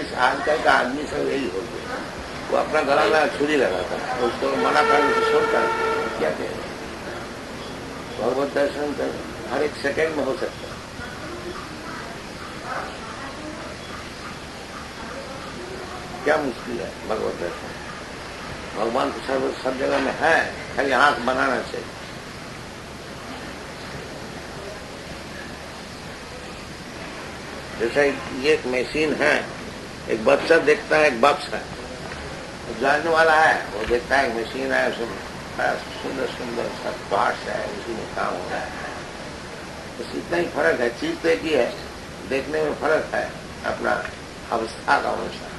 इस आजकल का आदमी सब यही हो गया। वो अपना गला में छुरी लगाता है, उसको मना करने से छोड़ता है। क्या कहें, भगवत दर्शन कर हर एक सेकंड में हो सकता है। क्या मुश्किल है भगवत दर्शन? भगवान तो सब जगह में है, खाली हाथ बनाना चाहिए। जैसे ये एक मशीन है, एक बच्चा देखता है एक बक्स है, जानने वाला है, वो देखता है एक मशीन है, उसमें सुंदर सुंदर सब पार्ट्स है, उसी में काम हो रहा है। बस इतना ही फर्क है, चीज तो एक ही है, देखने में फर्क है, अपना अवस्था का अनुसार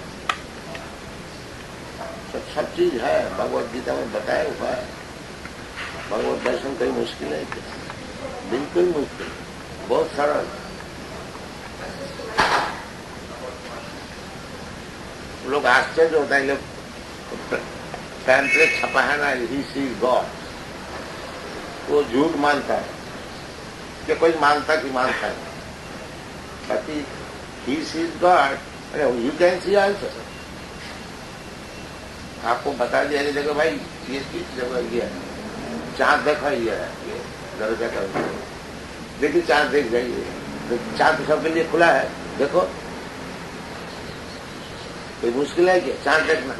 सब चीज है। भगवत गीता में बताया हुआ है। भगवत दर्शन कोई मुश्किल है क्या? बिल्कुल मुश्किल, बहुत सरल। लोग आश्चर्य होता है, लोग पैम्पलेट छपा है ना, ही सी गॉड, वो झूठ मानता है कि कोई मानता कि मानता है, बाकी ही सी गॉड। अरे यू कैन सी आल्सो, आपको बता दिया कि देखो भाई ये किस जगह ये है, चांद देखा ये है, ये दरवाजा का देखिए चांद देख जाइए, चांद तो सबके लिए खुला है, देखो कोई मुश्किल है क्या चांद देखना?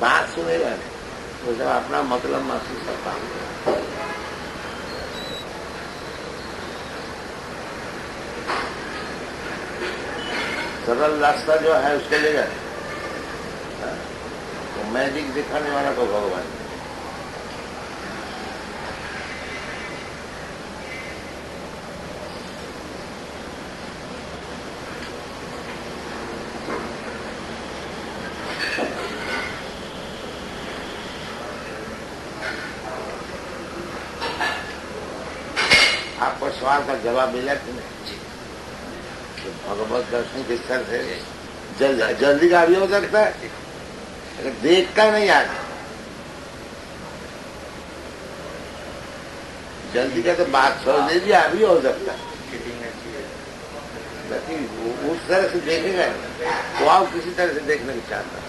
बात सुनेगा तो जब अपना मतलब महसूस करता हूं। सरल रास्ता जो है उसके ले जाए, तो मैजिक दिखाने वाला तो भगवान। आपको सवाल का जवाब मिला कि नहीं? तो भगवत दर्शन किस तरह से जल्दी का भी हो सकता है, अगर देखता नहीं आदमी। जल्दी का तो बात छोड़ दीजिए, अभी हो सकता है, लेकिन उस तरह से देखेगा वो, आप किसी तरह से देखना नहीं चाहता।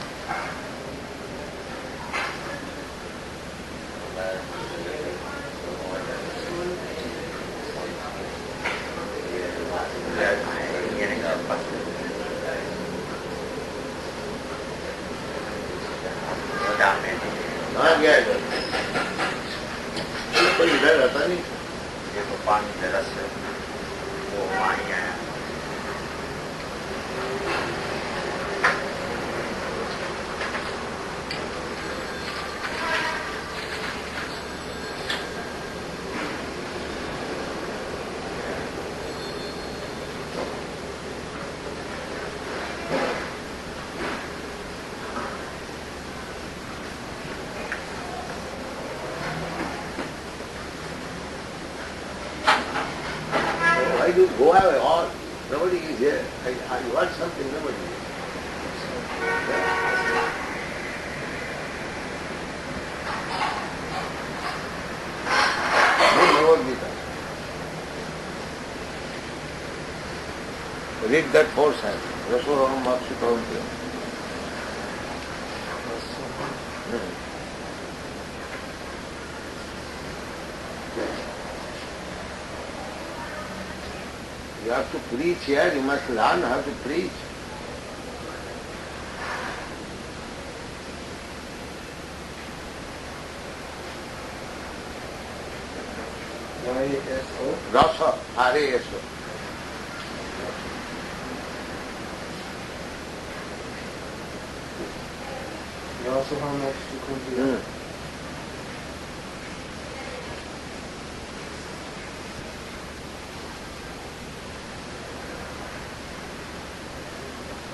गया कोई इधर रहता नहीं, ये तो पानी में रस है, वो पानी आया। I do go away, or nobody is here. I want something, nobody is. Bhagavad Gita. Read that 4 times. Rasoram Bhakshikauntya. You have to preach here, you must learn how to preach. Y-S-O? Rasa, R-A-S-O. Rasoham Akshikuntya.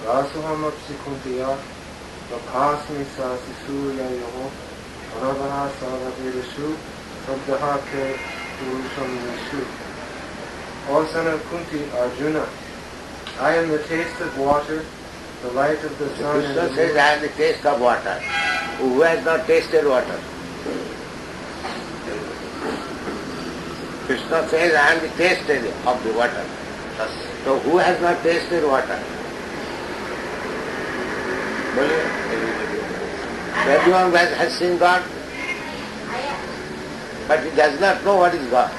Rasoham Akshikuntya. Vakasmi Sasisuya Yoho. Ravaha Savadereshu. Sabdaha Ke Purusham Nishu. O son of Kunti, Arjuna, I am the taste of water, the light of the sun. Krishna says, I am the taste of water. Who has not tasted water? Krishna says, I am the taster of the water. So who has not tasted water? Everyone has seen God, but he does not know what is God.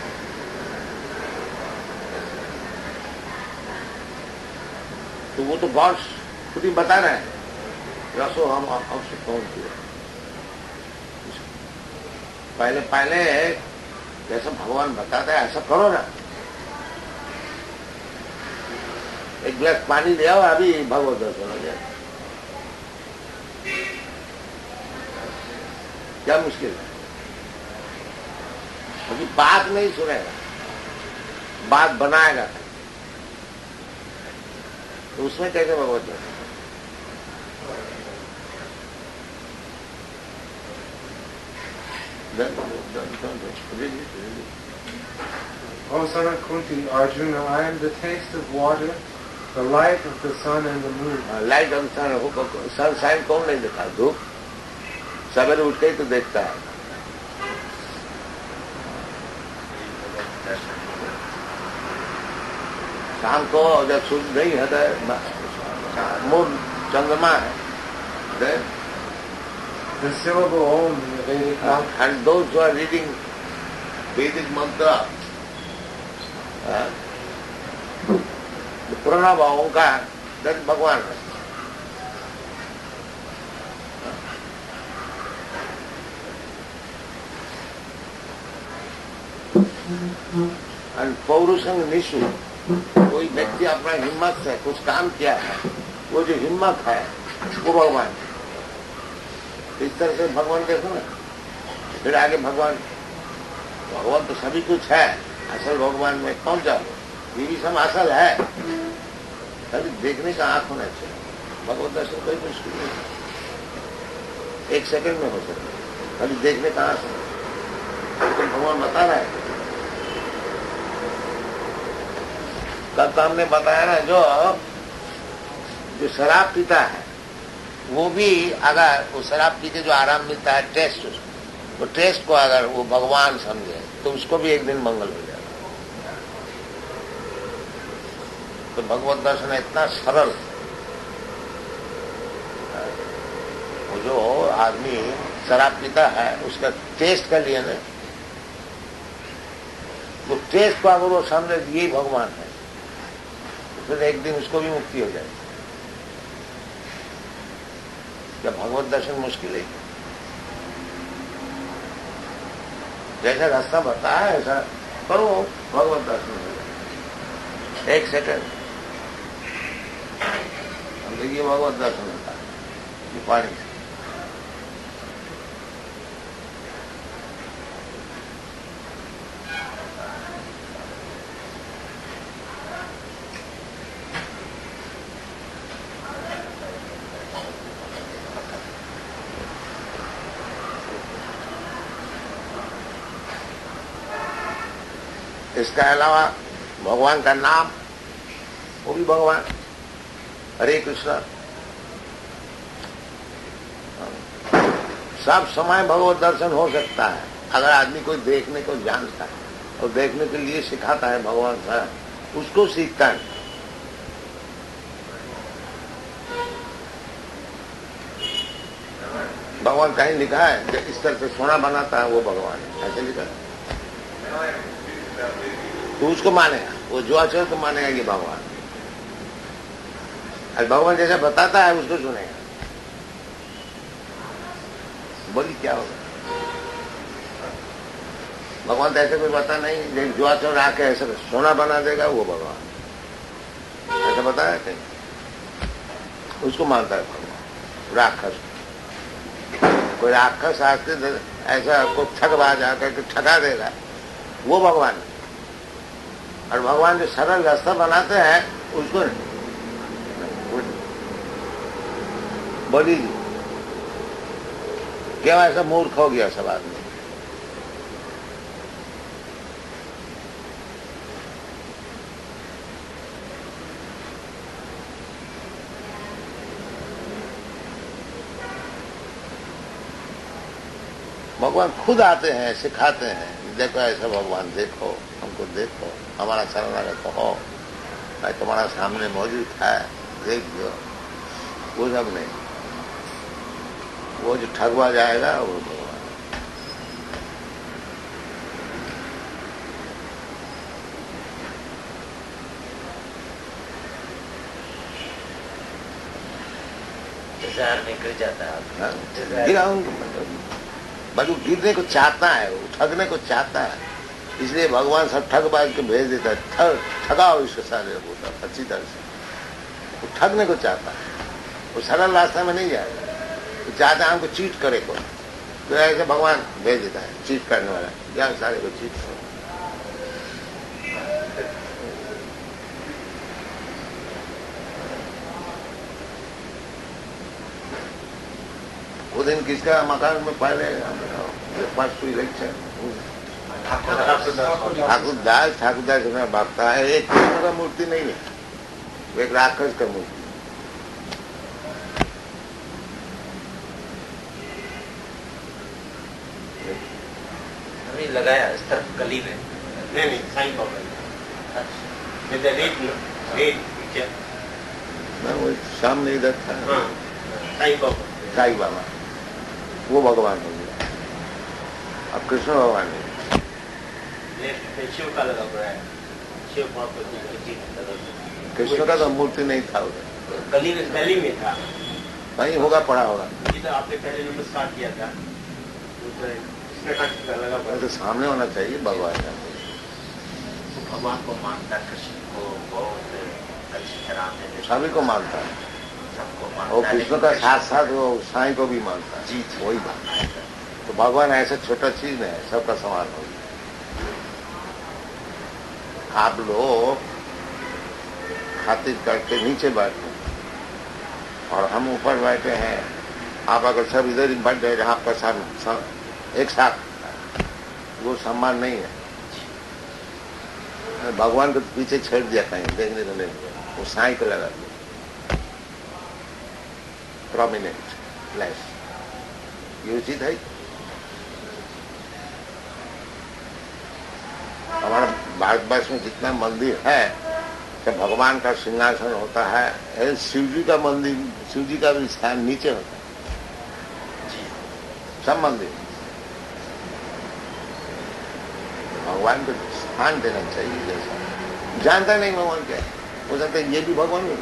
तो वो तो God खुद ही बता रहे हैं, रसो हम हमसे कौन किया। पहले पहले जैसा भगवान बताता है ऐसा करो ना। एक गिलास पानी ले आओ, अभी भगवत दर्शन हो जाए। क्या मुश्किल है? अभी बात नहीं सुनेगा, बात बनाएगा, तो उसमें कैसे भगवत दर्शन? O son of Kunti, Arjuna, I am the taste of water, the light of the sun and the moon. Light of sunshine कौन नहीं देखा? धूप सवेरे उठ के ही तो देखता है। शाम को जब सूर्य नहीं है तो मून चंद्रमा है। The syllable Om in the Vedic mantra. And those who are reading Vedic mantra, the Pranav Onkar, that भगवान है। And पौरुषंग निशु, कोई व्यक्ति अपना हिम्मत से कुछ काम किया है, वो जो हिम्मत है वो भगवान। इस तरह से भगवान देखो ना, फिर आगे भगवान तो सभी कुछ है, असल भगवान में पहुंच जाओ, ये भी सब असल है, खाली देखने का आंख होना चाहिए। भगवत दर्शन कोई मुश्किल नहीं, एक सेकंड में हो सकता, खाली देखने का आंख। तो भगवान बता रहा है, कल तो हमने बताया ना, जो शराब पीता है वो भी अगर वो शराब पी के जो आराम मिलता है टेस्ट, वो टेस्ट को अगर वो भगवान समझे तो उसको भी एक दिन मंगल हो जाएगा। तो भगवत दर्शन इतना सरल, वो जो आदमी शराब पीता है उसका टेस्ट का लिए ना, वो टेस्ट को अगर वो समझे यही भगवान है, तो फिर एक दिन उसको भी मुक्ति हो जाएगी। क्या भगवत दर्शन मुश्किल है? जैसा रास्ता बताया ऐसा करो, भगवत दर्शन हो जाए। एक सेकंड हम देखिए भगवत दर्शन होता है पानी से। इसके अलावा भगवान का नाम, वो भी भगवान, हरे कृष्णा, सब समय भगवत दर्शन हो सकता है अगर आदमी कोई देखने को जानता है और देखने के लिए सिखाता है भगवान साहब, उसको सीखता है। भगवान कहीं लिखा है कि इस तरह से सोना बनाता है वो भगवान है, ऐसे लिखा है, तो उसको मानेगा, वो जो अच्छा तो मानेगा ये भगवान। और भगवान जैसा बताता है उसको सुनेगा। बोली क्या होगा? भगवान तो ऐसे कोई बता नहीं, जो अच्छा आके ऐसा सोना बना देगा वो भगवान, ऐसा बताया कहीं? उसको मानता है भगवान। राक्षस, कोई राक्षस आके ऐसा को ठगबाज आकर ठगा देगा, वो भगवान है। और भगवान जो सरल रास्ता बनाते हैं उसको बोली क्या ऐसा मूर्ख हो गया सब आदमी। भगवान खुद आते हैं, सिखाते हैं, देखो ऐसा भगवान देखो, हमको देखो, हमारा शरणागत हो, मैं तुम्हारा सामने मौजूद है, देख दो। वो सब नहीं, वो जो ठगवा जाएगा वो भगवान। में गिर जाता है, गिरा बस वो गिरने को चाहता है, वो ठगने को चाहता है, इसलिए भगवान सब ठगबाज के भेज देता है। ठगाओ इसके सारे होता अच्छी तरह से। वो ठगने को चाहता है, वो सरल रास्ता में नहीं जाएगा, वो चाहता है हमको चीट करे को, तो ऐसे भगवान भेज देता है चीट करने वाला, क्या सारे को चीट करो। वो दिन किसका मकान में पहले फर्स्ट हुई इलेक्शन, ठाकुरदास में भागता है। एक कृष्ण का मूर्ति नहीं है, वो एक राक्षस का मूर्ति। अभी लगाया इस तरफ गली में, नहीं साईं बाबा मैं वो सामने इधर था, साईं बाबा, साईं बाबा, वो भगवान हो गया। अब कृष्ण भगवान नहीं, शिव का लगा पड़ा है, शिव महाप्रभु कृष्ण का तो मूर्ति नहीं था उधर, गली में था, वहीं होगा, पड़ा होगा। जिधर आपने पहले नमस्कार किया था कृष्ण लगा पड़ा। तो सामने होना चाहिए भगवान का। भगवान को मानता, कृष्ण को बहुत अच्छी तरह से सभी को मानता है, सबको और मानता है, कृष्ण का साथ साथ वो साईं को भी मानता है। जी वही बात। तो भगवान ऐसा छोटा चीज नहीं है, सबका समान हो। आप लोग खातिर करके नीचे बैठे और हम ऊपर बैठे हैं, आप अगर सब इधर ही बैठ जाए आपका सब एक साथ, वो सम्मान नहीं है। भगवान को पीछे छेड़ दिया कहीं देखने को नहीं, वो साईं को लगा दिया प्रोमिनेंट प्लेस, ये उचित है। हमारा भारतवर्ष में जितना मंदिर है, जब भगवान का सिंहासन होता है, शिव जी का मंदिर, शिव जी का भी स्थान नीचे होता है, सब मंदिर। भगवान को स्थान देना चाहिए। जैसा जानता नहीं भगवान क्या है, हो सकता है ये भी भगवान हो।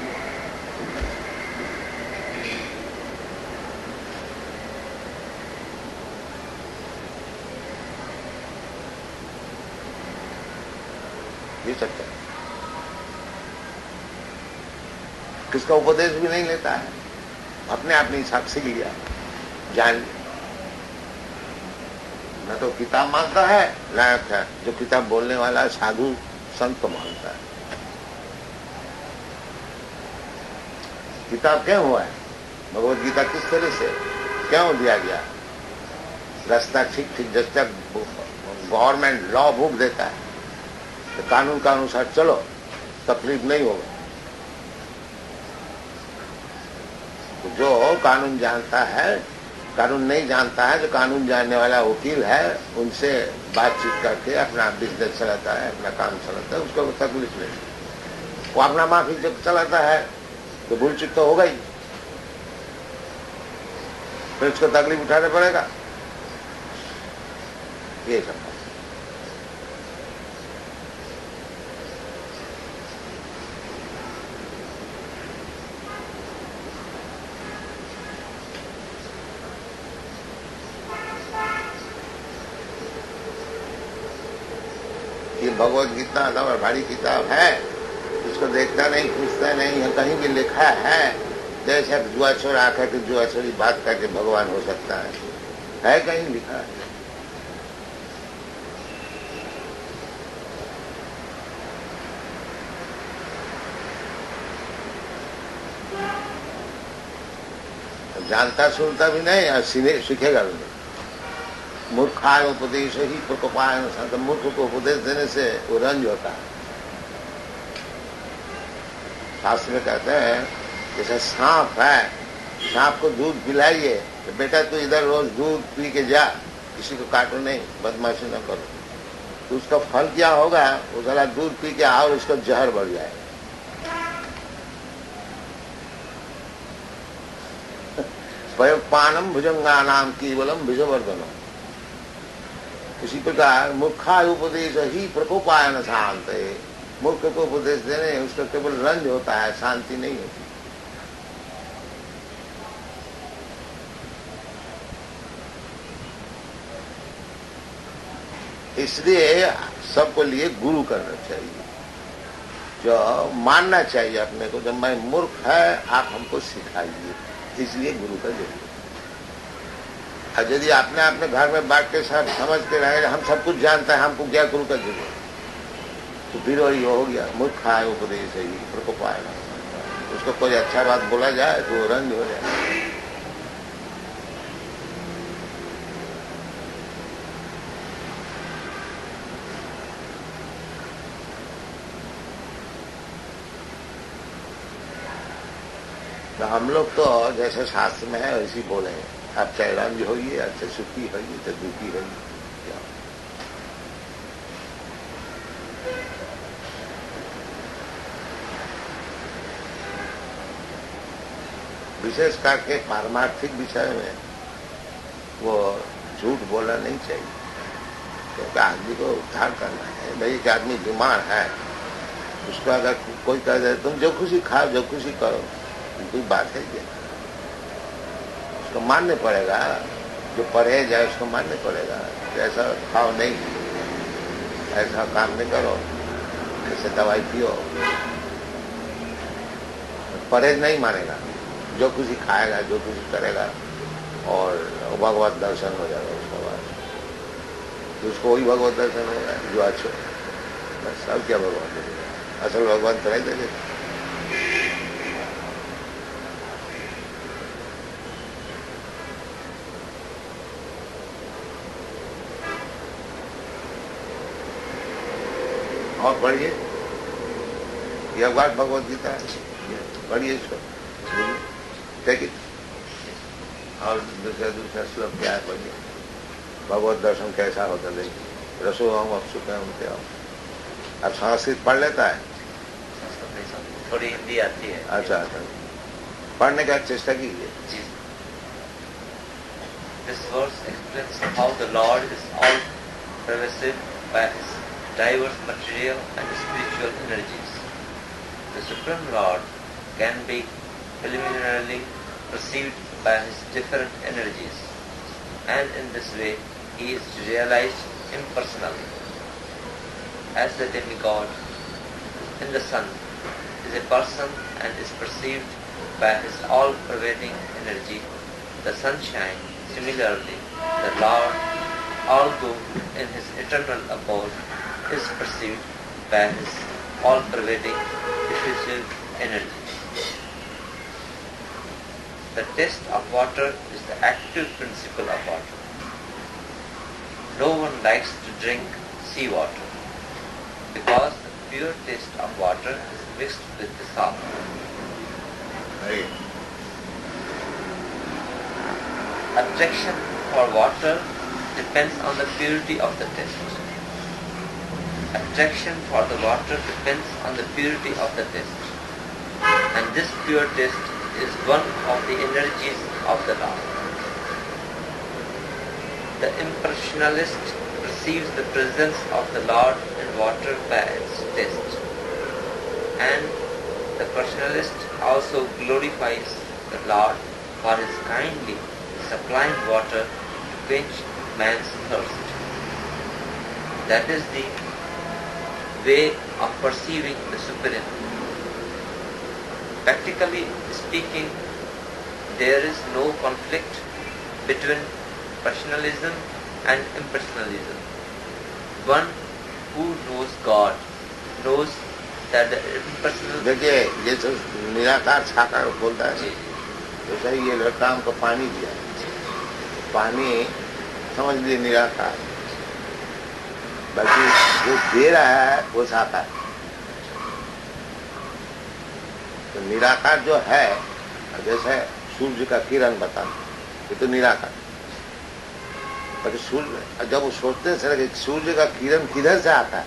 ये सकता है, किसका उपदेश भी नहीं लेता है, अपने आप नहीं साक्षी लिया, जान लिया। न तो किताब मानता है, लायक है जो किताब बोलने वाला साधु संत को मानता है। किताब क्यों हुआ है, भगवत गीता किस तरह से क्यों दिया गया? रास्ता ठीक ठीक जब तक गवर्नमेंट लॉ बुक देता है तो कानून का अनुसार चलो, तकलीफ नहीं होगा। तो जो कानून जानता है, कानून नहीं जानता है, जो कानून जानने वाला वकील है, उनसे बातचीत करके अपना बिजनेस चलाता है, अपना काम चलाता है, उसको तकलीफ नहीं। वो अपना माफी जब चलाता है तो भूल चूक तो होगा ही, फिर उसको तकलीफ उठाना पड़ेगा। ये सब भगवत गीता और भारी किताब है, उसको देखता नहीं, पूछता नहीं, कहीं भी लिखा है जैसे जुआ छोड़ आकर के जुआ छोड़ी बात करके भगवान हो सकता है कहीं लिखा है? जानता सुनता भी नहीं और सीखेगा भी नहीं। मूर्खाय उपदेश ही प्रकोपाय, मूर्ख को उपदेश देने से वो रंज होता है। शास्त्र में कहते हैं जैसे सांप है, सांप को दूध पिलाइए तो बेटा तू इधर रोज दूध पी के जा, किसी को काटो नहीं, बदमाशी न करो, तो उसका फल क्या होगा? वो जरा दूध पी के और उसका जहर बढ़ जाएगा। पानम भुजंगा नाम केवलम विषवर्धनम। इसी प्रकार मूर्खा उपदेश ही प्रकोपायन शांत है। मूर्ख को उपदेश देने उसका केवल रंज होता है, शांति नहीं होती। इसलिए सबको लिए गुरु करना चाहिए, जो मानना चाहिए अपने को, जब मैं मूर्ख है आप हमको सिखाइए, इसलिए गुरु का जरूरत। और यदि आपने अपने घर में बैठ के सब समझते रहे हम सब कुछ जानते हैं, हमको क्या गुरु का जरूरत, तो फिर वही हो गया मूर्खा है उपदेश है प्रकोपायन। उसको कोई अच्छा बात बोला जाए तो वो रंज हो जाए। तो हम लोग तो जैसे शास्त्र में है वैसे बोले हैं, आप चाहे रंज होइए, अच्छा सुखी होइए, चाहे दुखी होइए। विशेष करके पारमार्थिक विषय में वो झूठ बोलना नहीं चाहिए, क्योंकि आदमी को उद्धार करना है। भाई एक आदमी बीमार है, उसको अगर कोई कह दे तुम जो खुशी खाओ, जो खुशी करो, कोई बात है क्या? उसको मानने पड़ेगा, जो परहेज है उसको मानने पड़ेगा। ऐसा खाओ नहीं, ऐसा काम नहीं करो, ऐसे दवाई पियो, परहेज नहीं मानेगा, जो खुशी खाएगा, जो खुशी करेगा, और भगवत दर्शन हो जाएगा उसके बाद। तो उसको वही भगवत दर्शन होगा जो अच्छो, बस। सब क्या भगवान देगा, असल भगवान तो नहीं देगा। और पढ़िए, यह बात भगवत गीता है, पढ़िए इसको, टेक इट। और दूसरा श्लोक क्या है, पढ़िए। भगवत दर्शन कैसा होता देखिए। रसो हम अब सुख है उनके आओ। अब संस्कृत पढ़ लेता है, थोड़ी हिंदी आती है। अच्छा अच्छा, पढ़ने का चेष्टा कीजिए। This verse explains how the Lord is all pervasive by His diverse material and spiritual energies. The Supreme Lord can be preliminarily perceived by His different energies, and in this way He is realized impersonally. As the demigod in the sun is a person and is perceived by His all-pervading energy, the sunshine, similarly, the Lord, although in His eternal abode, is perceived by His all-pervading diffusive energy. The taste of water is the active principle of water. No one likes to drink seawater because the pure taste of water is mixed with the salt. Right. Attraction for water depends on the purity of the taste. Attraction for the water depends on the purity of the taste. And this pure taste is one of the energies of the Lord. The impressionist perceives the presence of the Lord in water by its taste. And the personalist also glorifies the Lord for His kindly supplying water to quench man's thirst. That is the way of perceiving the Supreme. Practically speaking, there is no conflict between personalism and impersonalism. One who knows God knows that the impersonal... देखिए, ये तो निराकार साकार बोलता है, जैसा ही ये लड़का हमको पानी दिया, पानी समझ लिए निराकार, बाकी जो दे रहा है वो साकार। तो निराकार जो है, जैसे सूर्य का किरण बताना, ये तो निराकार। पर सूर्य जब वो सोचते हैं सर कि सूर्य का किरण किधर से आता है,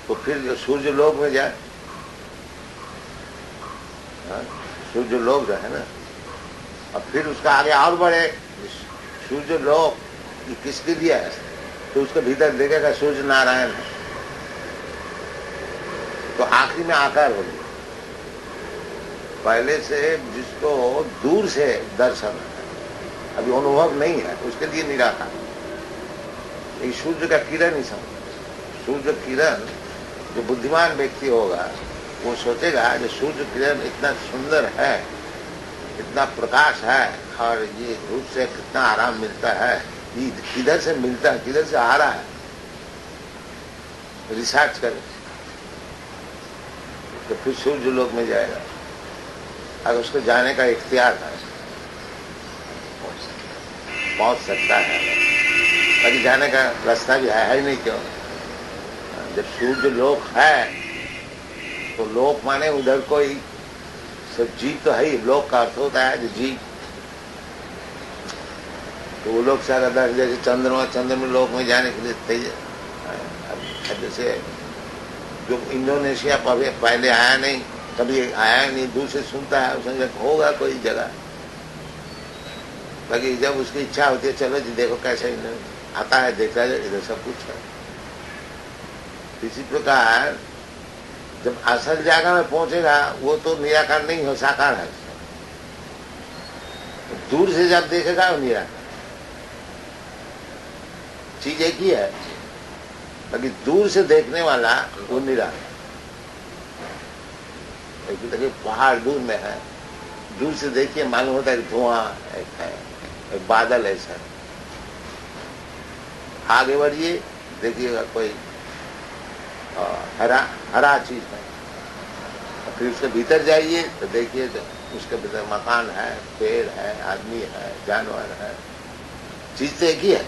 तो फिर जो सूर्य लोक में जाए, सूर्य लोक जो है ना, और फिर उसका आगे और बढ़े, सूर्य लोक ये किसके लिए है, तो उसके भीतर देखेगा सूर्य नारायण है, तो आखिरी में आकार हो गया। पहले से जिसको दूर से दर्शन है, अभी अनुभव नहीं है, उसके लिए निराकार। ये सूर्य का किरण ही समझ, सूर्य किरण जो बुद्धिमान व्यक्ति होगा वो सोचेगा जो सूर्य किरण इतना सुंदर है, इतना प्रकाश है, और ये धूप से कितना आराम मिलता है, ये किधर से मिलता है, किधर से आ रहा है, रिसर्च करे तो फिर सूर्य लोक में जाएगा। अगर उसको जाने का इख्तियार है पहुंच सकता है, बाकी जाने का रास्ता भी है ही नहीं। क्यों? जब सूर्य लोक है तो लोक माने उधर कोई सब जीव तो है ही, लोक का अर्थ होता है जो जीव, तो वो लोग से अगर जैसे चंद्रमा लोक में जाने के लिए तैयार, जैसे जो इंडोनेशिया पहले आया नहीं, कभी आया नहीं, दूर से सुनता है, उसने होगा कोई जगह, बाकी जब उसकी इच्छा होती है चलो जी देखो कैसे आता है, देखा है इधर सब कुछ है। इसी प्रकार जब असल जगह में पहुंचेगा वो तो निराकार नहीं हो, साकार है। तो दूर से जब देखेगा वो निराकार, चीज एक ही है, बाकी दूर से देखने वाला वो निराकार। देखिए पहाड़ दूर में है, दूर से देखिए मालूम होता है कि धुआं है, एक बादल ऐसा है। आगे बढ़िए देखिएगा कोई हरा चीज है, और फिर उसके भीतर जाइए तो देखिए तो उसके भीतर मकान है, पेड़ है, आदमी है, जानवर है, चीज तो एक ही है।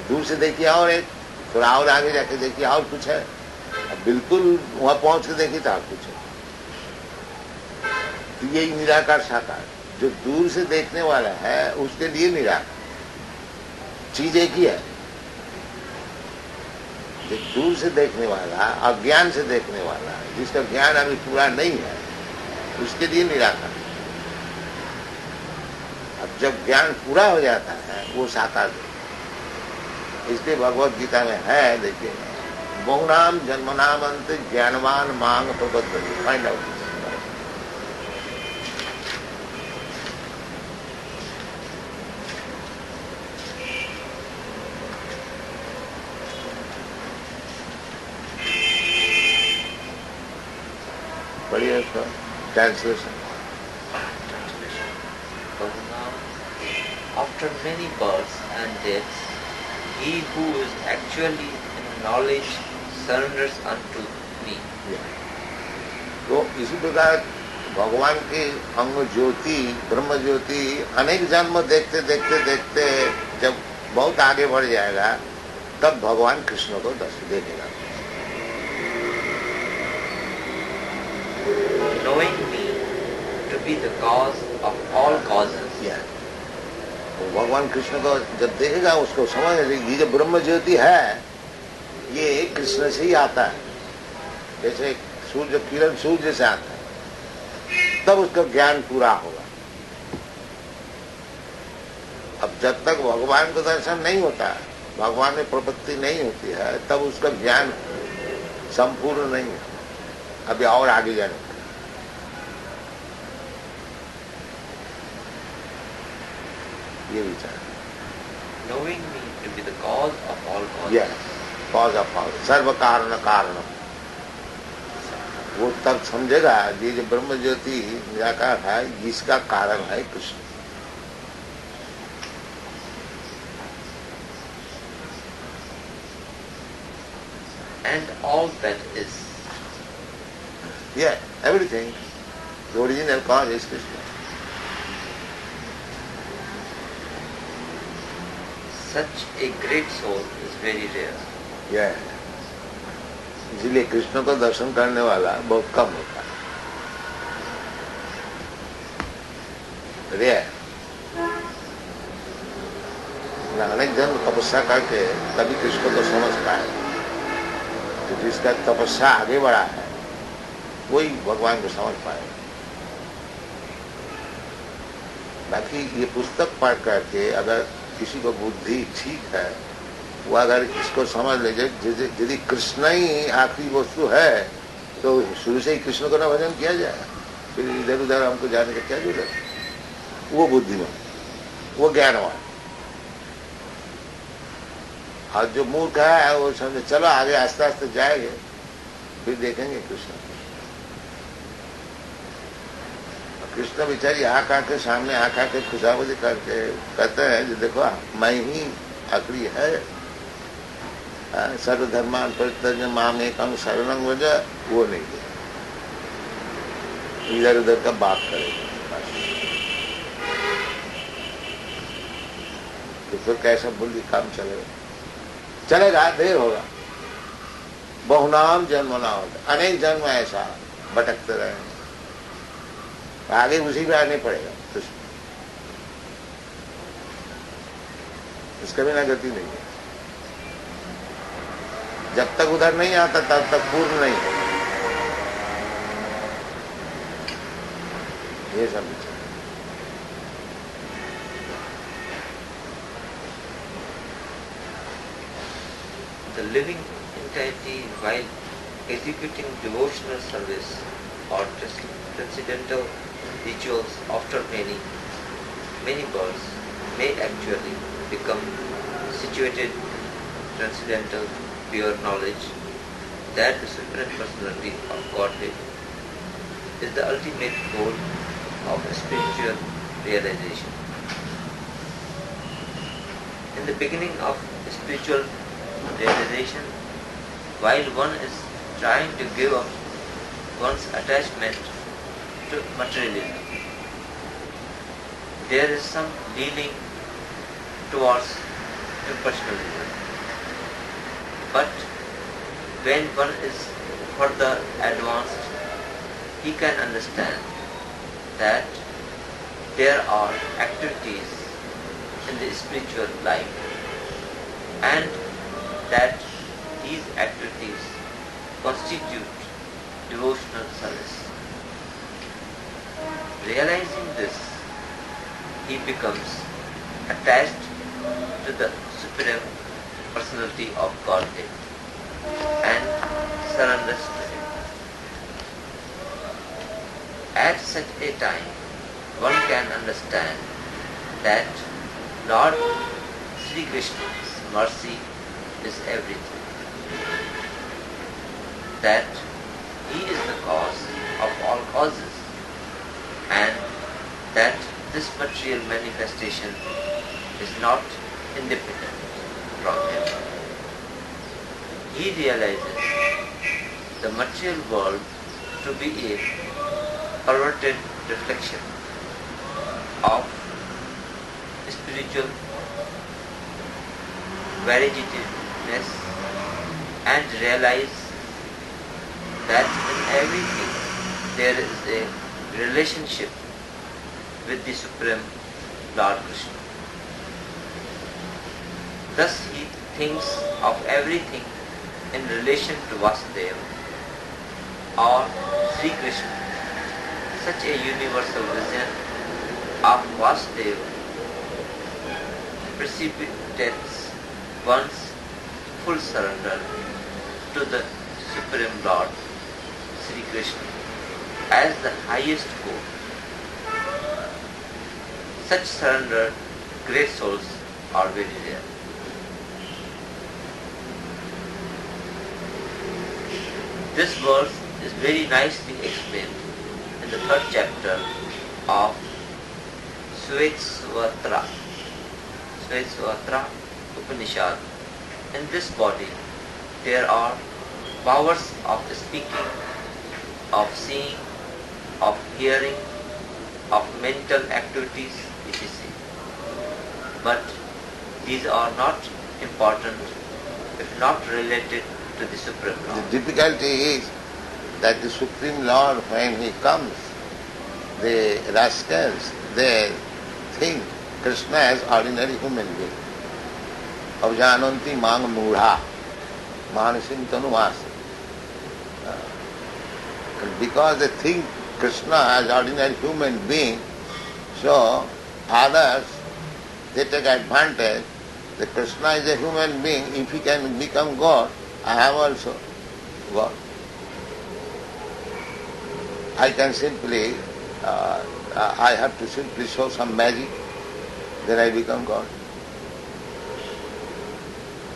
दूर से देखिए और एक, थोड़ा और आगे जाके देखिए और कुछ है, बिल्कुल वहां पहुंच के देखिए तो और कुछ है। तो यही निराकार साकार, जो दूर से देखने वाला है उसके लिए निराकार, चीज एक ही है। जो दूर से देखने वाला, अज्ञान से देखने वाला, जिसका ज्ञान अभी पूरा नहीं है, उसके लिए निराकार। अब जब ज्ञान पूरा हो जाता है वो साकार। इसलिए भगवत गीता में है, देखिए, बहुनाम जन्मनामंत ज्ञानवान मांग प्रबद्धति, फाइंड आउट। बढ़िया इसका translation. After many births and deaths, he who is actually in knowledge surrenders unto me. तो इसी प्रकार भगवान की अंग ज्योति, ब्रह्म ज्योति अनेक जन्म देखते देखते देखते जब बहुत आगे बढ़ जाएगा तब भगवान कृष्ण को दर्शन देखेगा। Knowing me to be the cause of all causes. तो भगवान कृष्ण को जब देखेगा उसको समझ ये जो ब्रह्म ज्योति है ये कृष्ण से ही आता है, जैसे सूर्य किरण सूर्य से आता है, तब उसका ज्ञान पूरा होगा। अब जब तक भगवान को दर्शन नहीं होता, भगवान में प्रपत्ति नहीं होती है, तब उसका ज्ञान संपूर्ण नहीं है। अभी और आगे जाने ये विचार। Knowing me to be the cause of all causes. Yes, cause of all, सर्व कारण कारण। वो तब समझेगा ये जो ब्रह्म ज्योति निराकार है इसका कारण है Krishna. And all that is. Yeah, everything. The original cause is Krishna. Such a great soul is very rare. Yeah. इसलिए कृष्ण को दर्शन करने वाला बहुत कम होता है। रेयर। अनेक जन्म तपस्या करके तभी कृष्ण को समझ पाए। तो जिसका तपस्या आगे बढ़ा है वही भगवान को समझ पाए। बाकी ये पुस्तक पढ़ करके अगर किसी को बुद्धि ठीक है, वो अगर इसको समझ ले जाए, यदि कृष्ण ही आखिरी वस्तु है तो शुरू से ही कृष्ण को ना भजन किया जाए, फिर इधर उधर हमको जाने का क्या जरूरत है। वो बुद्धिमान, वो ज्ञानवान। और जो मूर्ख है वो समझे चलो आगे आस्ते आस्ते जाएंगे, फिर देखेंगे कृष्ण। कृष्ण बेचारी आँख आके सामने आँख आके खुशामदी करके कहते हैं जो देखो मैं ही आखिरी है, सर्वधर्मान परित्यज्य माम एकं शरणं व्रज, वो नहीं है, इधर उधर का बात करेगा। तो फिर कैसा बुद्धि काम चलेगा? चलेगा, देर होगा। बहुनाम जन्म ना होगा, अनेक जन्म ऐसा भटकते रहेंगे, आगे उसी में आने पड़ेगा। तो इसका बिना गति नहीं है। जब तक उधर नहीं आता तब तक पूर्ण नहीं है। ये सब विचार। The living entity, while executing devotional service or transcendental rituals after many births, may actually become situated in transcendental pure knowledge that the Supreme Personality of Godhead is the ultimate goal of spiritual realization. In the beginning of spiritual realization, while one is trying to give up one's attachment to materialism, there is some leaning towards impersonalism. But when one is further advanced, he can understand that there are activities in the spiritual life and that these activities constitute devotional service. Realizing this, he becomes attached to the Supreme Personality of Godhead and surrenders to Him. At such a time, one can understand that Lord Sri Krishna's mercy is everything, that He is the cause of all causes, and that this material manifestation is not independent from Him. He realizes the material world to be a perverted reflection of spiritual veritativeness and realize that in everything there is a relationship with the Supreme Lord Krishna. Thus he thinks of everything in relation to Vasudeva or Sri Krishna. Such a universal vision of Vasudeva precipitates one's full surrender to the Supreme Lord Sri Krishna as the highest goal. Such surrendered great souls are very rare. This verse is very nicely explained in the 3rd chapter of Shvetashvatra Upanishad. In this body there are powers of speaking, of seeing, of hearing, of mental activities, etc. But these are not important if not related to the Supreme Lord. The difficulty is that the Supreme Lord, when He comes, the rascals, they think Krishna as ordinary human being. avjananti mang mudha manasim tanumas. Because they think Krishna as ordinary human being, so others, they take advantage that Krishna is a human being. If he can become God, I am also God. I can simply, I have to simply show some magic, then I become God.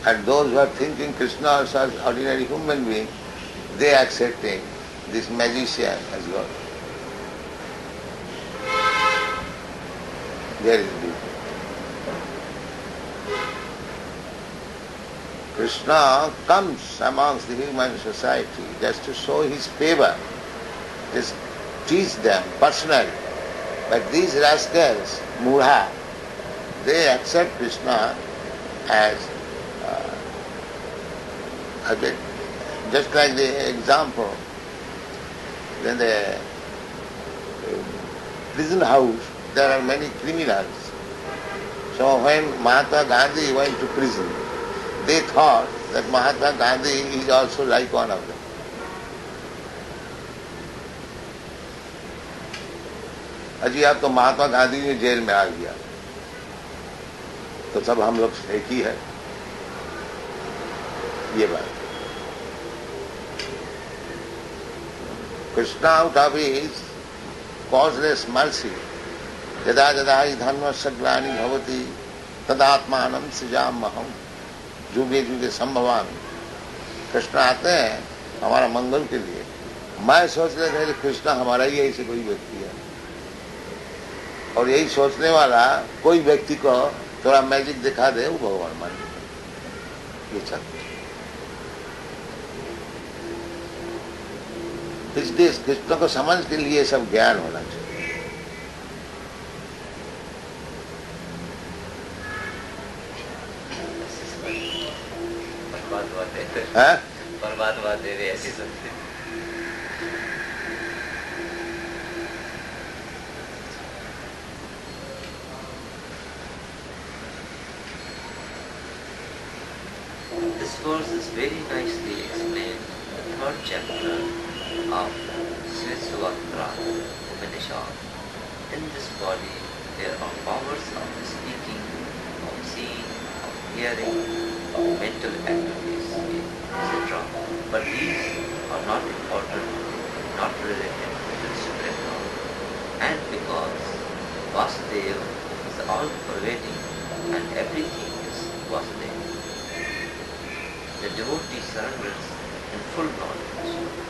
And those who are thinking Krishna also as ordinary human being, they are accepting this magician as God. There is difference. Krishna comes amongst the human society just to show his favor, just teach them personally. But these rascals, mudha, they accept Krishna as just like the example, in the prison house, there are many criminals. So when Mahatma Gandhi went to prison, they thought that Mahatma Gandhi is also like one of them. अजी आप तो महात्मा गांधी ने jail में आ गया तो सब हम लोग एक ही है, ये बात. Krishna out of his causeless mercy, यदा यदा हि धर्मस्य ग्लानि भवति तदात्मानं सृजाम्यहम् जुगे जुगे संभवामि. कृष्ण आते हैं हमारा मंगल के लिए. मैं सोच रहा था कृष्ण हमारा ही ऐसे कोई व्यक्ति है, और यही सोचने वाला कोई व्यक्ति को थोड़ा मैजिक दिखा दे वो भगवान मान ये चाहते. इसलिए कृष्ण को समझ के लिए सब ज्ञान होना चाहिए. परमात्मा दे रहे ऐसी शक्ति. This verse is very nicely explained in the third chapter of Srisuvatra Upanishad. In this body there are powers of speaking, of seeing, of hearing, of mental activities, etc. But these are not important, not related to the Supreme Lord. And because Vasudeva is all-pervading and everything is Vasudeva, the devotee surrenders in full knowledge.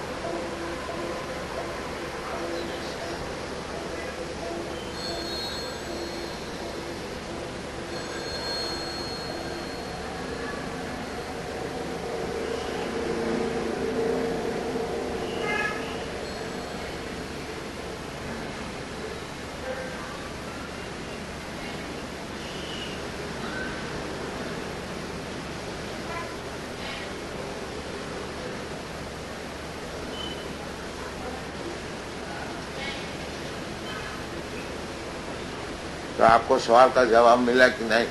तो आपको सवाल का जवाब मिला कि नहीं?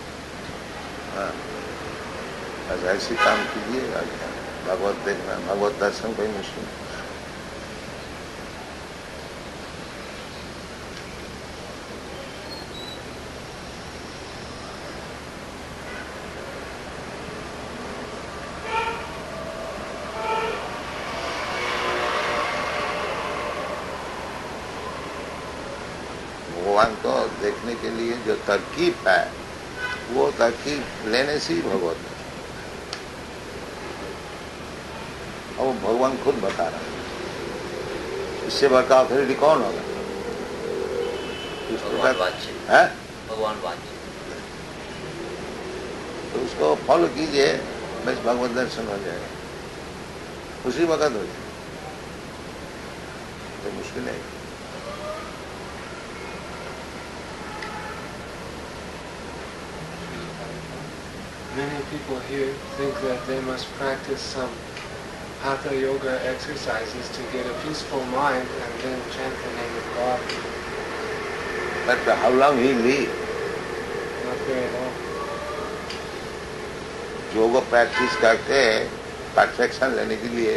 हाँ, बस ऐसे काम कीजिए. भगवत देखना, भगवत दर्शन कोई मुश्किल नहीं. भगवान को देखने के लिए जो तरकीब है वो तरकीब लेने से ही भगवत है. और वो भगवान खुद बता रहा है. इससे बड़का फिर कौन होगा? भगवान वाच्य. तो उसको फॉलो कीजिए, बस भगवत दर्शन हो जाएगा. उसी वक्त हो जाए तो मुश्किल है. Many people here think that they must practice some Hatha Yoga exercises to get a peaceful mind and then chant the name of God. But how long he live? Not very long. योग practice करके perfection लेने के लिए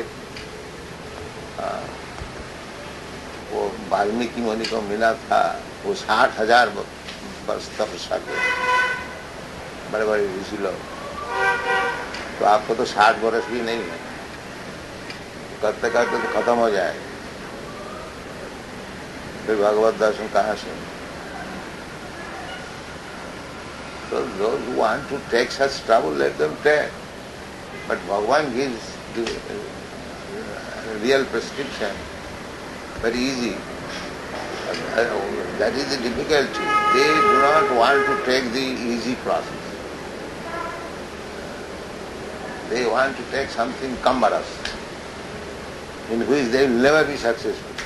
वो वाल्मीकि मुनि को मिला था, वो 60,000 वर्ष तपस्या के बड़े बड़े ऋषि लोग। तो आपको तो 60 वर्ष भी नहीं है, करते करते तो खत्म हो जाए, फिर भगवत दर्शन कहाँ से? So those who want to take such trouble, let them take. But Bhagavan gives the real prescription, very easy. That is the difficulty. They do not want to take the easy process. They want to take something cumbrous, in which they will never be successful.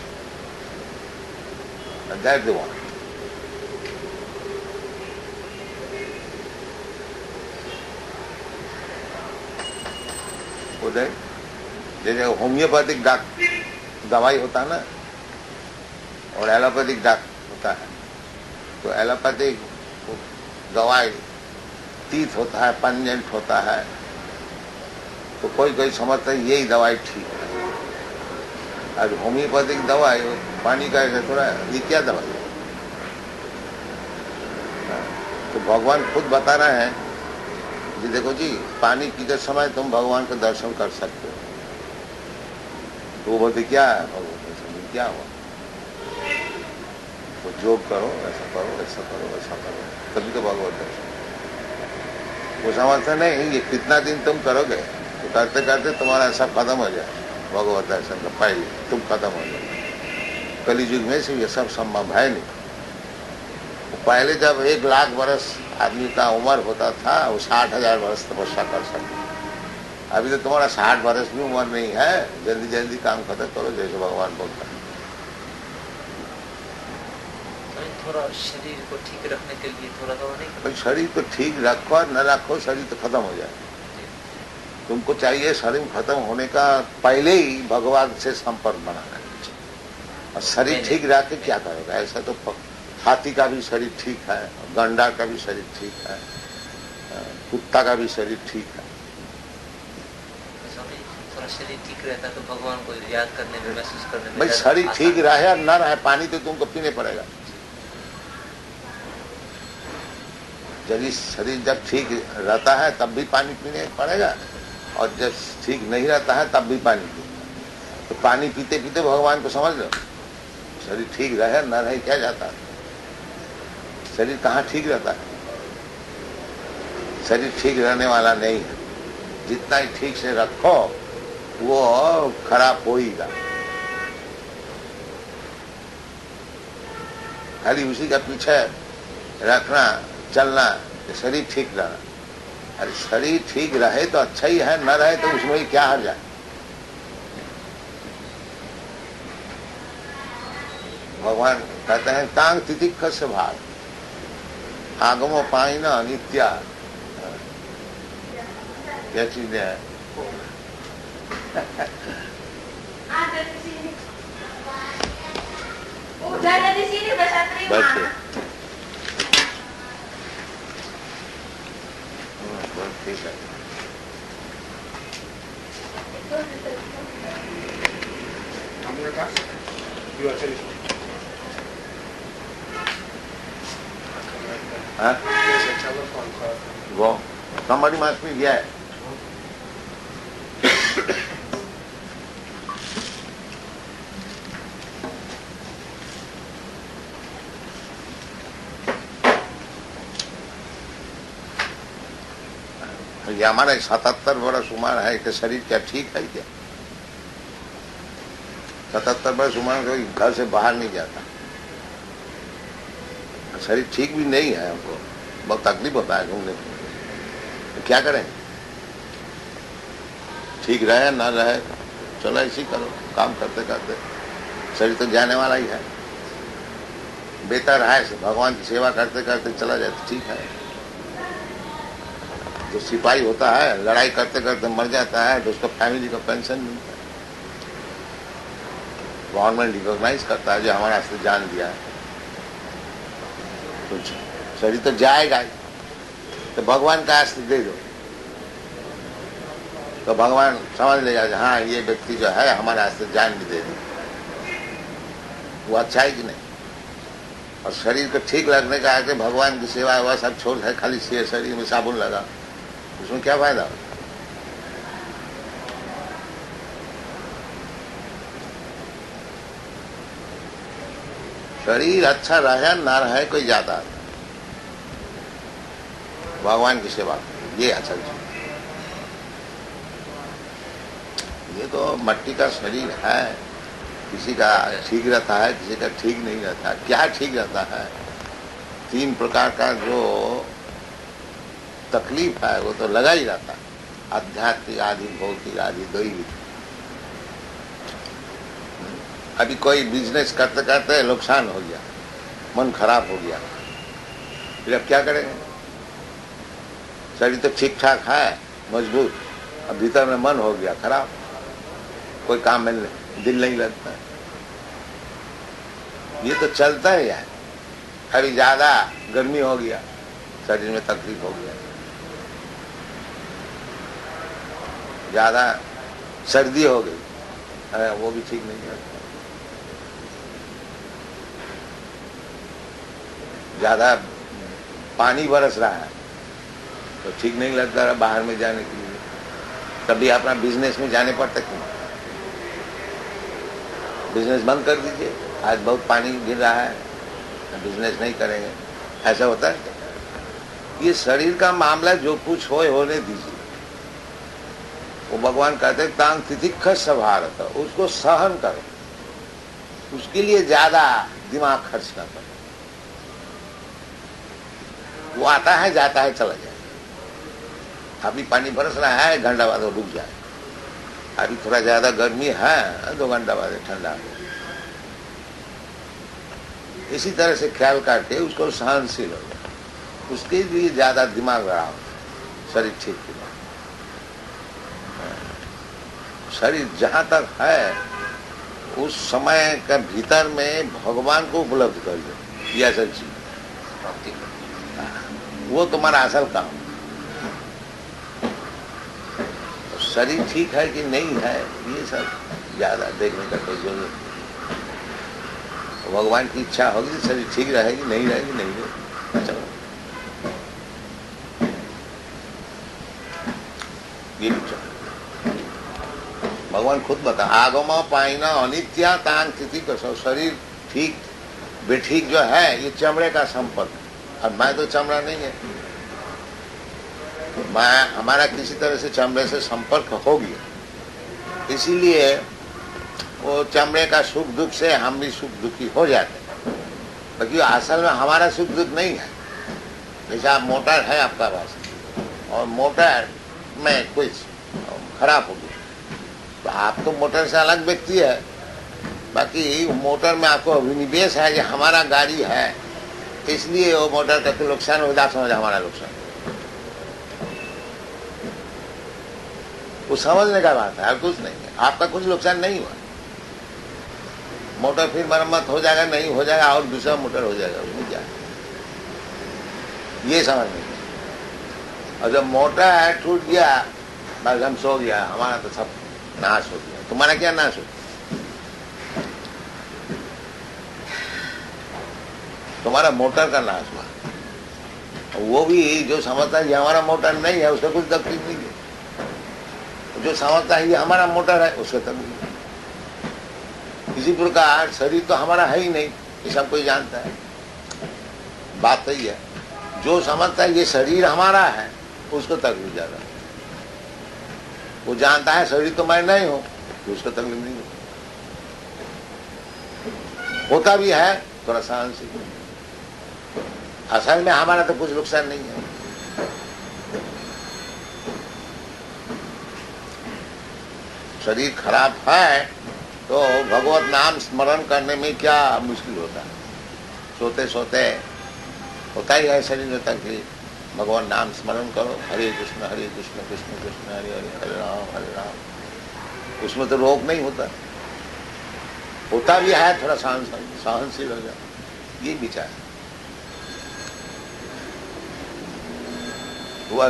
And that they want. उधर जैसे homeopathic दवाई होता है ना, और allopathic होता है। तो एलोपैथिक दवाई तीत होता है, पंजेंट होता है, तो कोई कोई समझता है यही दवाई ठीक है। और होम्योपैथिक दवाई पानी का थोड़ा, ये क्या दवाई है? तो भगवान खुद बता रहे हैं जी, देखो जी, पानी पीते समय तुम भगवान का दर्शन कर सकते हो। तो वो बोलते क्या है भगवान दर्शन, क्या हुआ? वो योग करो, ऐसा करो, ऐसा करो, ऐसा करो, तभी तो भगवत दर्शन। वो समझते नहीं, ये कितना दिन तुम करोगे, तो करते करते तुम्हारा सब खत्म हो जाए, भगवत दर्शन का पहले तुम खत्म हो जाए। कलयुग में से ये सब संभव है नहीं। पहले जब 1 लाख वर्ष आदमी का उम्र होता था, वो 60,000 वर्ष तपस्या कर सकते। अभी तो तुम्हारा 60 वर्ष भी उम्र नहीं है, जल्दी जल्दी काम खत्म करो, जैसे भगवान बोलता है। थोड़ा शरीर को ठीक रखने के लिए थोड़ा नहीं, शरीर को ठीक रखो न रखो, शरीर तो खत्म हो जाए। तुमको चाहिए शरीर खत्म होने का पहले ही भगवान से संपर्क बनाना है। और शरीर ठीक रख के क्या करेगा? ऐसा तो हाथी का भी शरीर ठीक है, गंडा का भी शरीर ठीक है, कुत्ता का भी शरीर ठीक है। थोड़ा शरीर ठीक रहता है तो भगवान को याद करने में, महसूस करने में। भाई शरीर ठीक रहे और न रहे, पानी तो तुमको पीने पड़ेगा। यदि शरीर जब ठीक रहता है तब भी पानी पीने पड़ेगा, और जब ठीक नहीं रहता है तब भी पानी पीना। तो पानी पीते पीते भगवान को समझ लो। शरीर ठीक रहे न रहे क्या जाता है? शरीर कहाँ ठीक रहता है? शरीर ठीक रहने वाला नहीं है। जितना ही ठीक से रखो वो खराब होगा। खाली उसी का पीछे रखना, चलना, शरीर ठीक रहना। अरे शरीर ठीक रहे तो अच्छा ही है, न रहे तो उसमें ही क्या हर्ज है? भगवान कहते हैं तांग तितिक्ष से भाग आगमो पाइना नित्या। क्या चीज है? बैठे ठीक है। वो somebody must be here. ये हमारा 77 वर्ष उम्र है कि शरीर क्या ठीक है क्या? 77 वर्ष उम्र कोई घर से बाहर नहीं जाता। शरीर ठीक भी नहीं है, हमको बहुत तकलीफ होता है घूमने में। तो क्या करें? ठीक रहे ना रहे, चलो ऐसे करो, काम करते करते शरीर तो जाने वाला ही है। बेहतर है भगवान की सेवा करते करते चला जाए तो ठीक है। जो सिपाही होता है लड़ाई करते करते मर जाता है तो उसका फैमिली का पेंशन मिलता है। गवर्नमेंट रिकॉग्नाइज करता है जो हमारा से जान दिया है। तो शरीर तो जाएगा ही, तो भगवान का आस्ते दे दो। तो भगवान समझ लेगा हाँ ये व्यक्ति जो है हमारे रास्ते जान भी दे दी, वो अच्छा है कि नहीं। और शरीर को ठीक लगने का है कि भगवान की सेवा हुआ सब छोड़ है, खाली शरीर में साबुन लगा, उसमें क्या फायदा। शरीर अच्छा रहे ना रहे कोई जाता है, भगवान की सेवा ये असल चीज। ये तो मट्टी का शरीर है, किसी का ठीक रहता है, किसी का ठीक नहीं रहता। क्या ठीक रहता है? 3 प्रकार का जो तकलीफ है वो तो लगा ही रहता है, आध्यात्मिक आदि, भौतिक आदि, दैविक। अभी कोई बिजनेस करते करते नुकसान हो गया, मन खराब हो गया, फिर अब क्या करेंगे? शरीर तो ठीक ठाक है, मजबूत, अब भीतर में मन हो गया खराब, कोई काम में दिल नहीं लगता। ये तो चलता ही है। अभी ज्यादा गर्मी हो गया, शरीर में तकलीफ हो गया, ज्यादा सर्दी हो गई, वो भी ठीक नहीं लगता। ज्यादा पानी बरस रहा है तो ठीक नहीं लगता रहा बाहर में जाने के लिए, तभी अपना बिजनेस में जाने पड़ता क्यों? बिजनेस बंद कर दीजिए, आज बहुत पानी गिर रहा है, बिजनेस नहीं करेंगे, ऐसा होता है। ये शरीर का मामला जो कुछ होने दीजिए। वो भगवान कहते हैं तांग तिथिक्ष सभारत, उसको सहन करो, उसके लिए ज्यादा दिमाग खर्च ना करो। वो आता है जाता है चला जाए। अभी पानी बरस रहा है, 1 घंटा बाद वो रुक जाए। अभी थोड़ा ज्यादा गर्मी है, 2 घंटा बाद ठंडा हो। इसी तरह से ख्याल करके उसको सहनशील हो जाए, उसके लिए ज्यादा दिमाग लगाओ, शरीर ठीक हो जाए। शरीर जहां तक है उस समय का भीतर में भगवान को उपलब्ध कर लो, ये असल चीज, वो तुम्हारा असल काम। शरीर ठीक है कि नहीं है ये सब ज्यादा देखने का कोई जरूरत नहीं। भगवान की इच्छा होगी तो शरीर ठीक रहेगी, नहीं रहेगी नहीं रहेगी। चलो ये भगवान खुद बता, आगमा पाइना अनित्या तांग तिथि कसो। शरीर ठीक बेठीक जो है ये चमड़े का संपर्क, अब मैं तो चमड़ा नहीं है, हमारा किसी तरह से चमड़े से संपर्क हो गया, इसीलिए वो चमड़े का सुख दुख से हम भी सुख दुखी हो जाते हैं, क्योंकि असल में हमारा सुख दुख नहीं है। जैसे आप मोटर है आपका पास और मोटर में कुछ खराब हो गया तो आप तो मोटर से अलग व्यक्ति है, बाकी मोटर में आपको अभिनिवेश है, ये हमारा गाड़ी है, इसलिए वो मोटर का तो नुकसान हो जाता, समझ हमारा नुकसान। वो समझने का बात है, कुछ नहीं है, आपका कुछ नुकसान नहीं हुआ। मोटर फिर मरम्मत हो जाएगा, नहीं हो जाएगा और दूसरा मोटर हो जाएगा, उसमें क्या ये समझ नहीं। और जब मोटर है टूट गया, बस हम सो गया, हमारा तो सब नाश हो गया। तुम्हारा क्या नाश हो? तुम्हारा मोटर का नाश हुआ। वो भी जो समझता है ये हमारा मोटर नहीं है उसका कुछ तकलीफ नहीं है, जो समझता है ये हमारा मोटर है उसका तकलीफ। इसी प्रकार शरीर तो हमारा है ही नहीं, ये सब कोई जानता है, बात सही है। जो समझता है ये शरीर हमारा है उसको तकलीफ ज्यादा है। वो जानता है शरीर तो मैं नहीं हूं तो उसको तकलीफ नहीं होता भी है, थोड़ा सहनशील। असल में हमारा तो कुछ नुकसान नहीं है। शरीर खराब है तो भगवत नाम स्मरण करने में क्या मुश्किल होता है? सोते सोते होता ही है शरीर में तकलीफ, भगवान नाम स्मरण करो, हरे कृष्ण कृष्ण कृष्ण हरे हरे, हरे राम। उसमें तो रोक नहीं होता भी है, थोड़ा सहनशील हो जाए, ये विचार हुआ।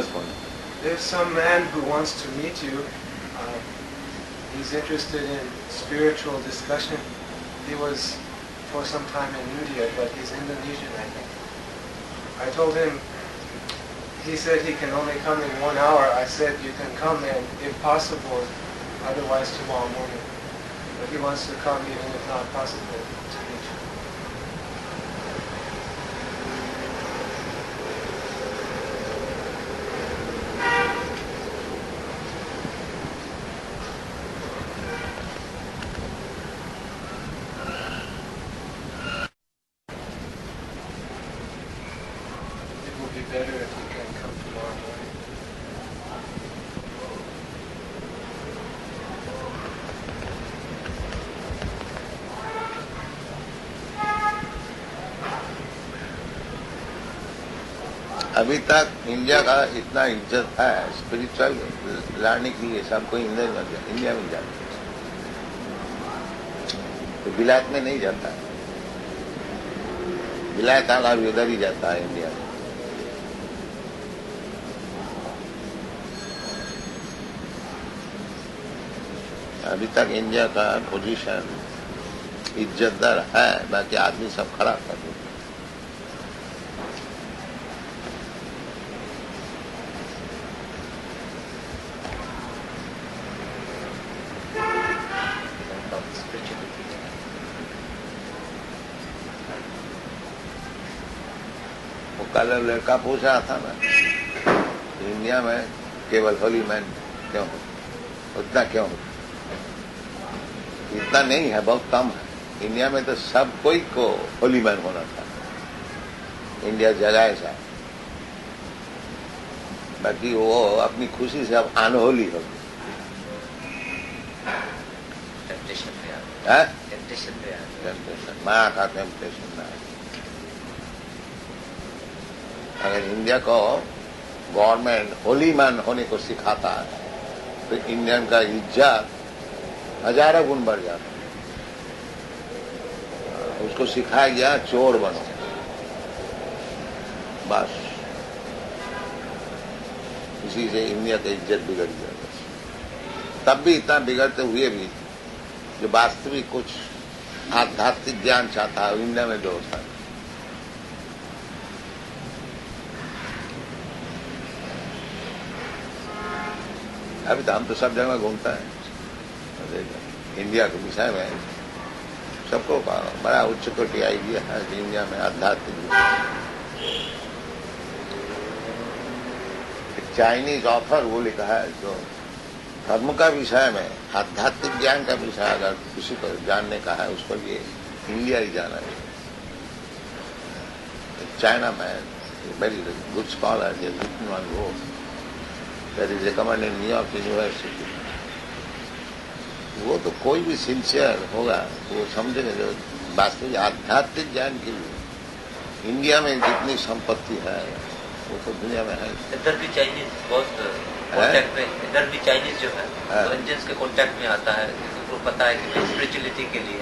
There's some man who wants to meet you. He's interested in spiritual discussion. He was for some time in India, but he's Indonesian, I think. I told him, he said he can only come in 1 hour. I said, you can come in if possible, otherwise tomorrow morning. But he wants to come even if not possible to meet you. It will be better if you can come tomorrow morning. अभी तक India का इतना इज्जत है spiritual लाने के लिए सबको इंडिया में जाते हैं, तो विलायत में नहीं जाता है। विलायत वाला भी उधर ही जाता है इंडिया में। अभी तक इंडिया का पोजीशन इज्जतदार है, बाकी आदमी सब खराब कर देते हैं। वो कल लड़का पूछ रहा था ना, इंडिया में केवल होली मैन क्यों हो, उतना क्यों हो? इतना नहीं है, बहुत कम है। इंडिया में तो सब कोई को होली मैन होना था। इंडिया जगह ऐसा, बाकी वो अपनी खुशी से अब अनहोली हो गई। टेम्पटेशन माँ का टेम्पटेशन ना। अगर इंडिया को गवर्नमेंट होली मैन होने को सिखाता है तो इंडियन का इज्जत हजारों गुण बढ़ जाता है। उसको सिखाया गया चोर बनो, बस इसी से इंडिया की इज्जत बिगड़ गया। तब भी इतना बिगड़ते हुए भी जो वास्तविक कुछ आध्यात्मिक ज्ञान चाहता है इंडिया में जो होता है। अभी तो हम तो सब जगह घूमता है, इंडिया के विषय में सबको बड़ा उच्च कोटि आइडिया है कि इंडिया में आध्यात्मिक। चाइनीज ऑथर वो लिखा है जो धर्म का विषय में आध्यात्मिक ज्ञान का विषय अगर किसी को जानने का है उसको ये इंडिया ही जाना है। चाइना में वेरी गुड स्कॉलर है रिटन ऑन वो that is recommended in New York university. वो तो कोई भी सिंसियर होगा वो समझेगा जो वास्तविक आध्यात्मिक ज्ञान के लिए इंडिया में जितनी संपत्ति है वो तो दुनिया में है। इधर भी चाइनीज बहुत कॉन्टैक्ट में, इधर भी चाइनीज जो है तो इंडियंस के कॉन्टैक्ट में आता है, उनको पता है कि स्पिरिचुअलिटी के लिए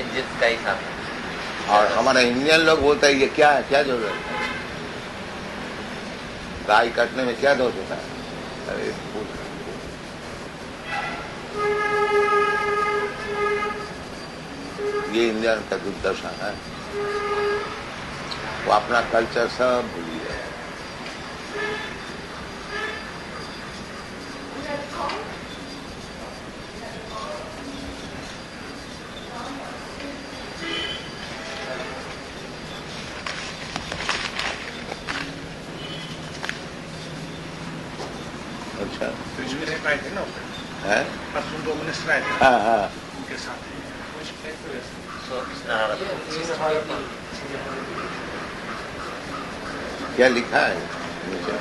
इंडियंस का ही काम है। और हमारे इंडियन लोग बोलते हैं ये क्या है, क्या जरूरत है, गाय काटने में क्या दोष होता है? अरे ये इंडियन का दुर्दशा है। वो अपना कल्चर सब भूल गया। अच्छा आए थे ना, है परसों 2 मिनिस्टर आए थे, हाँ हाँ उनके साथ क्या लिखा है नीचे?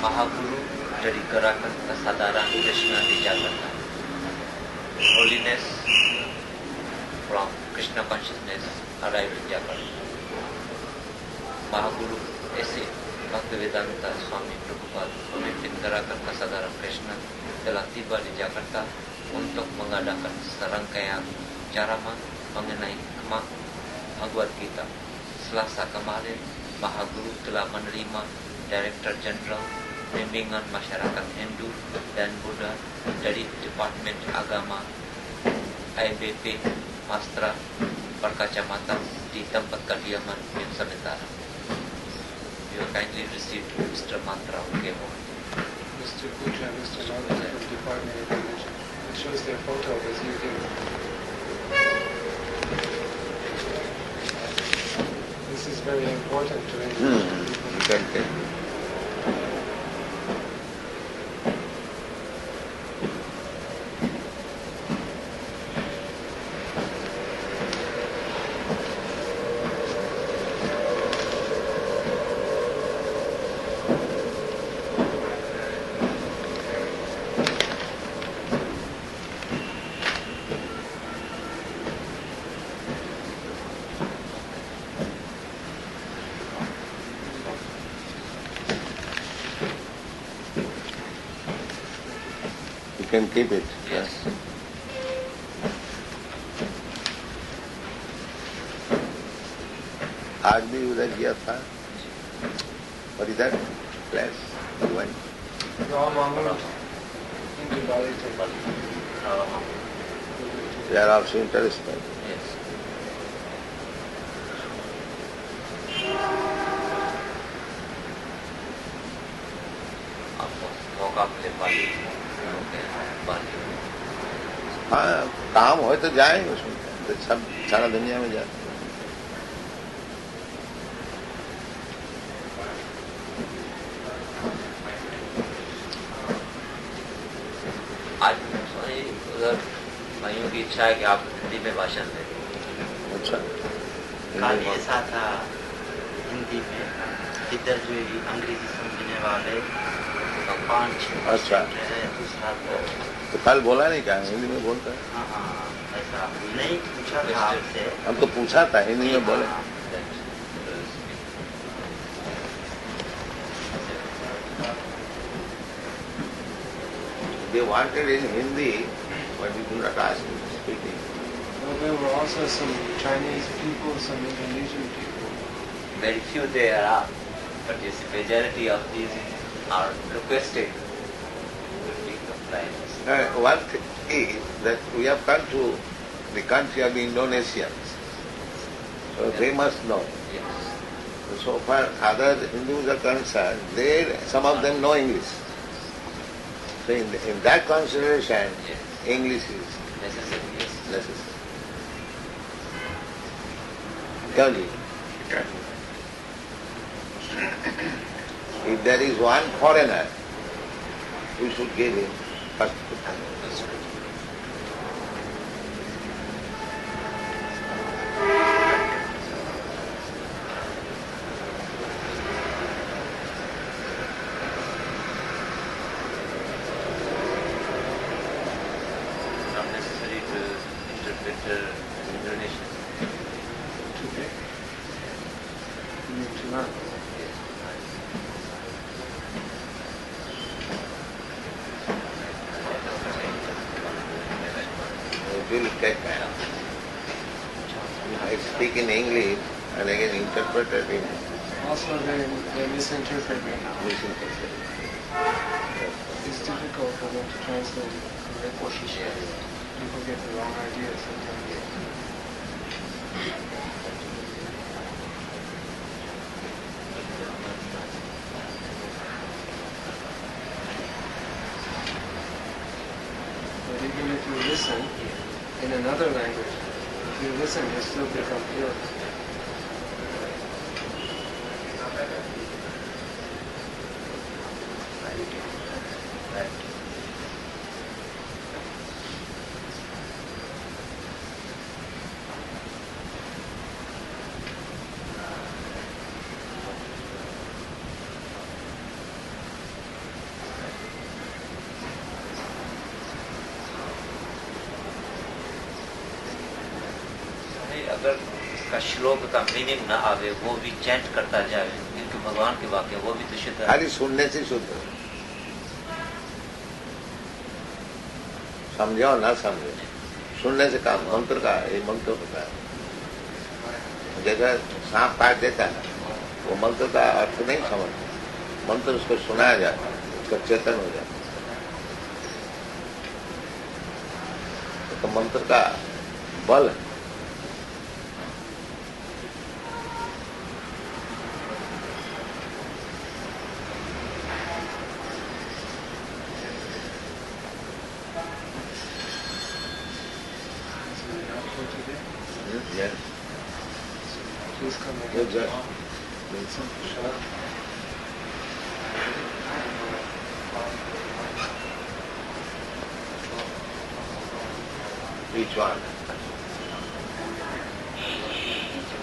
Mahaguru dari gerakan kesadaran Krishna di Jakarta. Holiness from Krishna consciousness arrived in Jakarta. Mahaguru ऐसे Bhaktivedanta Swami Prabhupada memimpin gerakan kesadaran Krishna telah tiba di Jakarta untuk mengadakan serangkaian ceramah mengenai Bhagavad Gita, Selasa kemarin Mahaguru telah menerima Director General Bimbingan Masyarakat Hindu dan Buddha dari Departemen Agama IBP Mastra berkacamata di tempat kediaman yang sementara. You kindly receive Mr. Mantra Kemo. Mr. Puja and Mr. Mantra from Department of Religion. It shows their photo as you do. This is very important to English people. You can take. You can keep it. Yes. आज भी उधर गया था और इधर place Ram Anand in Bali temple. They are also interested. Yes. आपको मौका मिले बाली बाली हाँ काम हो तो जाएंगे उसमें तो सब सारा दुनिया में जाते हैं। आज उधर भाइयों की इच्छा है कि आप हिंदी में भाषण दें। अच्छा काल ऐसा था हिंदी में इधर जो अंग्रेजी समझने वाले 5 अच्छा। है दूसरा तो कल बोला नहीं क्या हिंदी में बोलता है? हाँ ऐसा नहीं पूछा था आपसे। हम तो पूछा था हिंदी में बोले। हाँ, They wanted in Hindi, but we do not ask them to speak English. Well, there were also some Chinese people, some Indonesian people. Very few there are, but yes, majority of these are requested to speak compliance. One thing is that we have come to the country of the Indonesians, so they must know. Yes. So far other Hindus are concerned, some of them know English. So in that consideration, Yes. English is Necessary. Yes. necessary. Tell you. If there is one foreigner, we should give him first preference. That's right. Not necessary to interpret Indonesian. Today. You need to learn. It will take time. I speak in English and again interpret it in Also, they misinterpret me. misinterpret. It's difficult for them to translate it correctly. People get the wrong idea sometimes. But even if you listen in another language, if you listen, you still become pure. नहीं, अगर इसका श्लोक का meaning ना आवे, वो भी chant करता जाए क्योंकि भगवान के वाक्य वो भी तो शुद्ध है। खाली सुनने से शुद्ध हो। समझे और ना समझे, सुनने से काम मंत्र का ये मंत्र होता है। जैसा सांप काट देता है वो मंत्र का अर्थ नहीं समझता, मंत्र उसको सुनाया जाता है, उसका चेतन हो जाता है। तो मंत्र का बल है। Yes. Please come Yes, in. yes. Sure. Each one.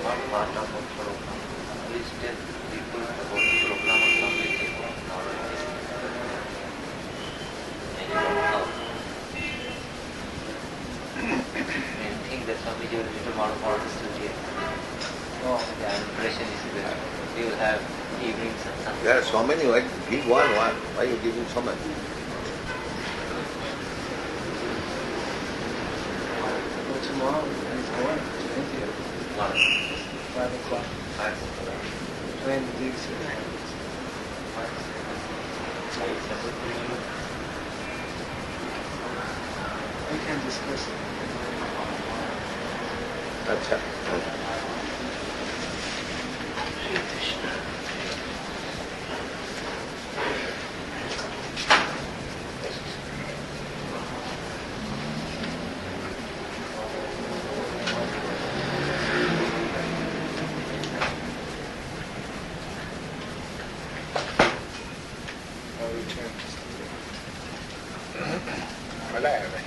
Not part of a program. Please tell people about the program or something. And you don't know. Anything that somebody will little more studio. Oh, The impression is there. You will have evenings and something. There are so many. Why give one? Why are you giving so many? well, tomorrow he's going to India. 5 o'clock. Playing the big city. We can discuss it. अच्छा। I'll return. Voilà.